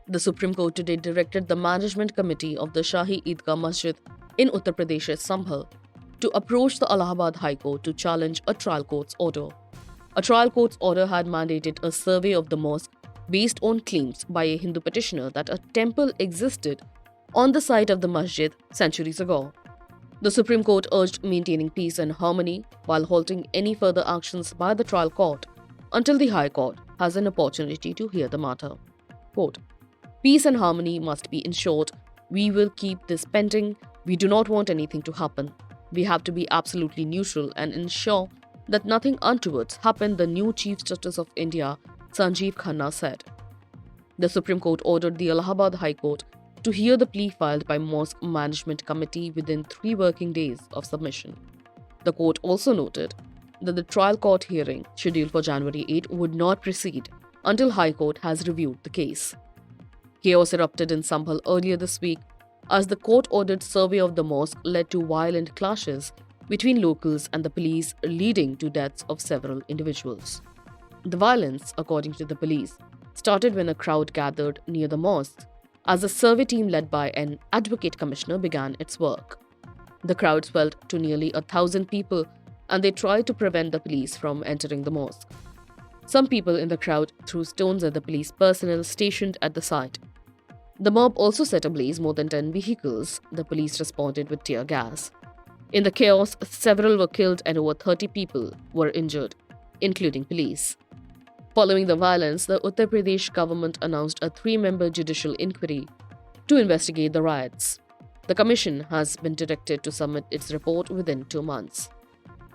The Supreme Court today directed the Management Committee of the Shahi Eidgah Masjid in Uttar Pradesh's Sambhal to approach the Allahabad High Court to challenge a trial court's order. A trial court's order had mandated a survey of the mosque based on claims by a Hindu petitioner that a temple existed on the site of the masjid centuries ago. The Supreme Court urged maintaining peace and harmony while halting any further actions by the trial court until the High Court has an opportunity to hear the matter. Quote, "Peace and harmony must be ensured. We will keep this pending. We do not want anything to happen. We have to be absolutely neutral and ensure that nothing untoward happened," the new Chief Justice of India, Sanjeev Khanna, said. The Supreme Court ordered the Allahabad High Court to hear the plea filed by Mosque Management Committee within 3 working days of submission. The court also noted that the trial court hearing, scheduled for January 8, would not proceed until High Court has reviewed the case. Chaos erupted in Sambhal earlier this week as the court-ordered survey of the mosque led to violent clashes between locals and the police, leading to deaths of several individuals. The violence, according to the police, started when a crowd gathered near the mosque as a survey team led by an advocate commissioner began its work. The crowd swelled to nearly 1,000 people and they tried to prevent the police from entering the mosque. Some people in the crowd threw stones at the police personnel stationed at the site. The mob also set ablaze more than 10 vehicles. The police responded with tear gas. In the chaos, several were killed and over 30 people were injured, including police. Following the violence, the Uttar Pradesh government announced a 3-member judicial inquiry to investigate the riots. The commission has been directed to submit its report within 2 months.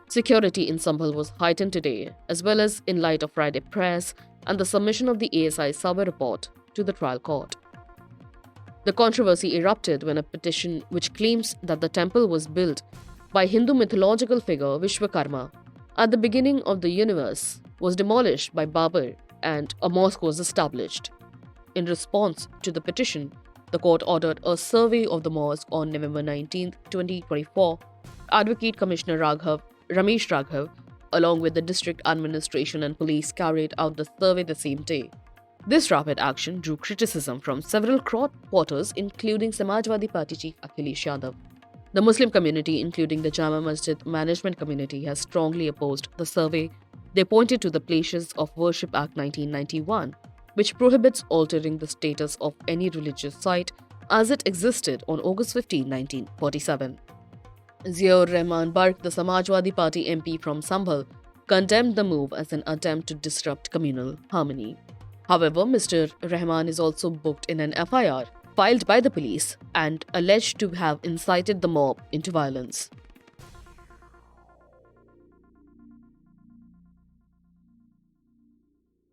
Security in Sambhal was heightened today, as well as in light of Friday prayers and the submission of the ASI survey report to the trial court. The controversy erupted when a petition which claims that the temple was built by Hindu mythological figure Vishwakarma at the beginning of the universe was demolished by Babur and a mosque was established. In response to the petition, the court ordered a survey of the mosque on November 19, 2024. Advocate Commissioner Ramesh Raghav, along with the district administration and police, carried out the survey the same day. This rapid action drew criticism from several quarters, including Samajwadi Party chief Akhilesh Yadav. The Muslim community, including the Jama Masjid Management Committee, has strongly opposed the survey. They pointed to the Places of Worship Act 1991, which prohibits altering the status of any religious site as it existed on August 15, 1947. Ziaur Rahman Barq, the Samajwadi Party MP from Sambhal, condemned the move as an attempt to disrupt communal harmony. However, Mr. Rahman is also booked in an FIR filed by the police and alleged to have incited the mob into violence.